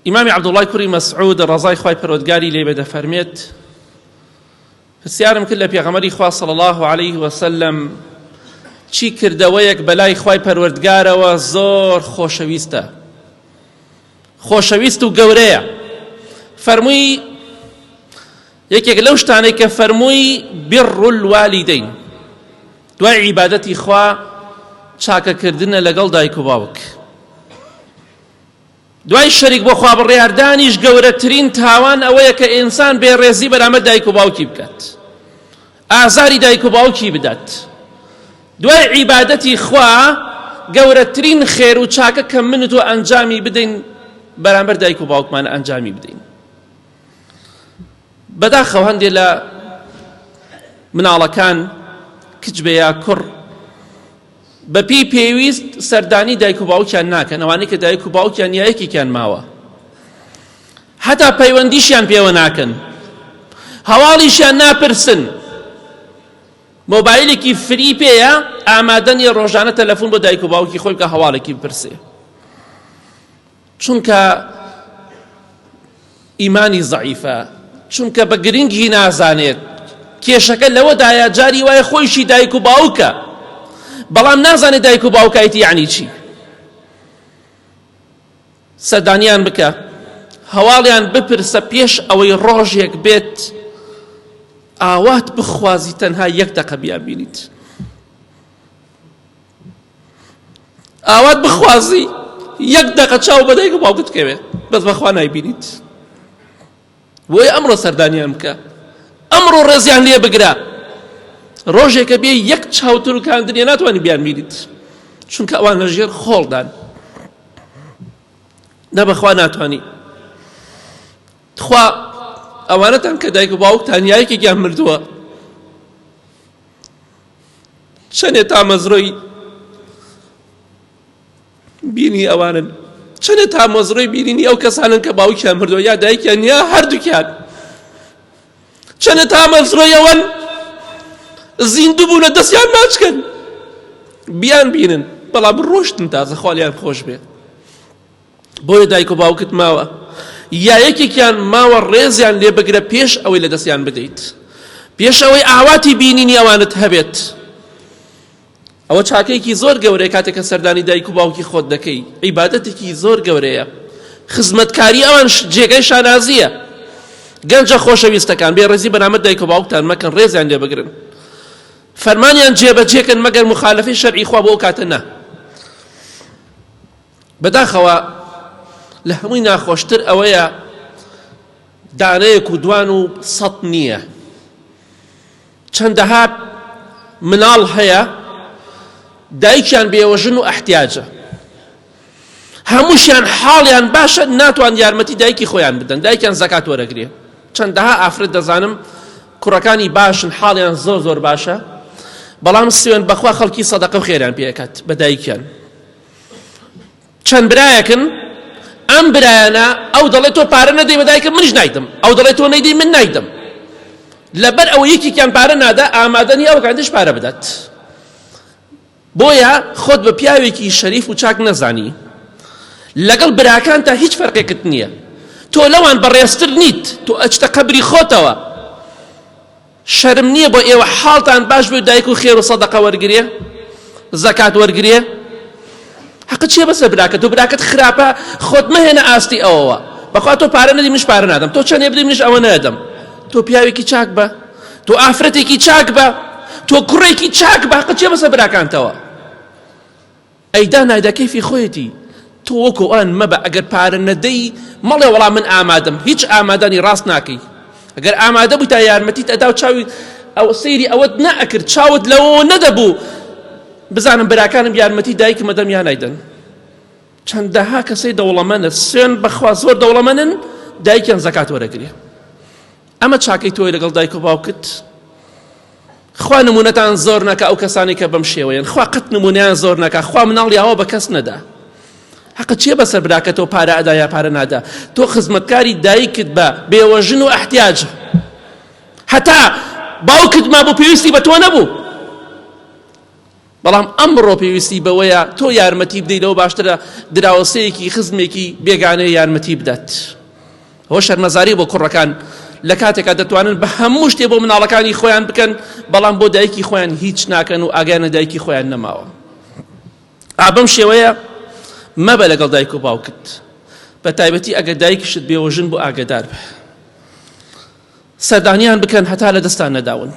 ئیمامی عەبدوڵڵای کوڕی مەسعود ڕەزای خوای پەروەردگاری لێ بێ دەفەرمێت پرسیارم کرد لە پێغەمبەری خوا صلی الله علیه وسلم چی کردەوەیەک بەلای خوای پەروەردگارەوە زۆر خۆشەویستە، خۆشەویست و گەورەیە. فەرمووی یەکێک لەو شتانەی کە فەرمووی بڕ الوالدین، دوای عیبادەتی خوا چاکەکردنە لەگەڵ دایک و باوک. دوای شەریک بۆ خوا بڕێاردانیش گەورەترین تاوان ئەوەیە کە ئینسان بێڕێزی بەرامبەر دایک و باوکی بکات، ئازاری دایک و باوکی بدات. دوای عیبادەتی خوا گەورەترین خێر و چاکە کە من و تۆ ئەنجامی بدەین بەرامبەر دایک و باوکمان ئەنجامی بدەین. بەداخەوە هەندێک لە مناڵەکان کچ بێ یا کوڕ بەپی پێویست سەردانی دایک و باوکیان ناکەن، ئەوانەی کە دایک و باوکیان یەکێکیان ماوە، هەتا پەیوەندیشیان پێوە ناکەن، هەواڵیشیان ناپرسن، مۆبایلێکی فری پێیە ئامادەنی ڕۆژانە تەلەفۆن بۆ دایک و باوکی خۆی بکە هەواڵێکی بپرسێ، چونکە ئیمانی زەعیفە، چونکە بە گرنگی نازانێت کێشەکە لەوەدایە جاری وایە خۆیشی دایک و باوکە، بەڵام نازانێت دایک و باوکایەتی یعنی چی. سەردانیان بکە، هەواڵیان بپرسە پێش ئەوەی ڕۆژێک بێت ئاوات بخوازی تەنها یەک دەقە بیان بینیت، ئاوات بخوازی یەک دەقە چاو بە دایک و باوکت بکەوێت بەس بەخوا نایبینیت. بۆیە ئەمڕۆ سەردانیان بکە، ئەمڕۆ ڕێزیان لێ بگرە، ڕۆژێکە بێ یەک چاوتر و کاندنیە ناتوانانی بیان بینیت، چونکە ئەوان لەژێر خۆڵدان، نەبەخوا ناتوانی. خوا ئەوانەتان کە دایک و باوکتان یایەکێکیان مردووە، چەندێ تا مەزرۆی بینی ئەوانن، چەندێ تا مەزرۆی بینینی ئەو کەسانن کە باوکیان مردووە یا دایکیان یا هەردووکیان، چەندێ تا مەزرۆی ئەوەن زیندوو بوونە دەستیان ناچکەن بیان بینن، بەڵام ڕۆشتن تازە خوالیان خۆش بێ. بۆیە دایک و باوکت ماوە یا یەکێکیان ماوە ڕێزیان لێ بگرە پێش ئەوەی لە دەستیان بدەیت، پێش ئەوەی ئاواتی بینینی ئەوانت هەبێت. ئەوە چاکەیەکی زۆر گەورەیە کاتێک کە سەردانی دایک و باوکی خۆت دەکەی، عیبادەتێکی زۆر گەورەیە، خزمەتکاری ئەوان جێگەی شانازیە. گەنجە خۆشەویستەکان بێڕێزی بەرامبەر دایک و باوکتان مەکەن، ڕێزیان لێ بگرن، فەرمانیان جێبەجێکن مەگەر مخالفەی شەرعی خوا بۆ ئەو کاتە نا. بەداخەوە لە هەمووی ناخۆشتر ئەوەیە دانەیەک و دوان و سەد نییە. چەندەها مناڵ هەیە دایکیان بێوەژن و ئەحتیاجە، هەمووشیان حاڵیان باشە ناتوان یارمەتی دایکی خۆیان بدەن، دایکیان زەکات وەرەگرێ. چەندەها ئافرەت دەزانم کوڕەکانی باشن، حاڵیان زۆر زۆر باشە، بەڵام سوێن بەخوا خەڵکی سەدەقە و خێریان پێکات بە دایکیان. چەند برایەکن ئەم برایانە ئەو دەڵێت تۆ پارە نەدەی بە دایکم، منیش نایدەم، ئەو دەڵێت تۆ نەیدەی من نایدەم، لەبەر ئەوە یەکێکیان پارە نادا ئامادەنی ئەو کاتیش پارە بدات. بۆیە خۆت بە پیاوێکی شەریف و چاک نەزانی، لەگەڵ براکان تا هیچ فەرقێکت نییە، تۆ لەوان بەڕێزتر نیت، تۆ ئەچتە قەبری خۆتەوە. شەرم نییە بۆ ئێوە حاڵتان باش بێ دایک و خێر و سەدەقە وەرگرێ، زەکات وەرگرێ. حەقت چییە بەسەر براکەت؟ تۆ براکەت خراپە، خۆت مەهێنە ئاستی ئەوەوە، بەخوا تۆ پارە نەدی منیش پارە نادەم، تۆ چەندێ بدەی منیش ئەوە نەدەم. تۆ پیاوێکی چاک بە، تۆ ئافرەتێکی چاک بە، تۆ کوڕێکی چاک بە، حەقت چییە بەسەر براکانتەوە؟ ئەیدا نایدا کەیفی خۆیەتی، تۆ وەکو ئەوان مەبە. ئەگەر پارە نەدەی مەڵێ وەڵام من ئامادەم، هیچ ئامادانی ڕاست ناکەی. ئەگەر ئامادە بووی تا یارمەتیت ئەدا و چاوی ئەو سەیری ئەوەت نەئەکرد، چاوت لەوە نەدەبوو بزانم براکانم یارمەتی دایکم ئەدەم یا نایدەن. چەندەها کەسەی دەوڵەمەندە سوێن بەخوا زۆر دەوڵەمەندن دایکیان زەکات وەرەگرێ. ئەمە چاکەی تۆی لەگەڵ دایک و باوکت. خوا نمونەتان زۆر نەکە ئەو کەسانی کە بەم شێوەیەن، خوا قەت نمونەیان زۆر نەکە، خوا مناڵی ئەوە بە کەس نەدا. حەقت چییە بەسەر براکە تۆ پارە ئەدا یا پارە نادا؟ تۆ خزمەتکاری دایکت بە بێوەژن و ئەحتیاجە، هەتا باوکت ما بۆ پێویستی بە تۆ نەبوو، بەڵام ئەمڕۆ پێویستی بەوەیە تۆ یارمەتی بدەیتەوە باشترە دراوسەیەکی خزمێکی بێگانەیە یارمەتی بدات. ئەوە شەرمەزاری بۆ کوڕەکان لە کاتێکا دەتوانن بە هەموو شتێ بۆ مناڵەکانی خۆیان بکەن بەڵام بۆ دایکی خۆیان هیچ ناکەن و ئاگانە دایکی خۆیان نەماوە. بەم شێوەیە مەبە لەگەڵ دایک و باوکت، بە تایبەتی ئەگە دایکشت بێوەژن بۆ ئاگادار بە، سەردانیان بکەن هەتا لە دەستان نەداون.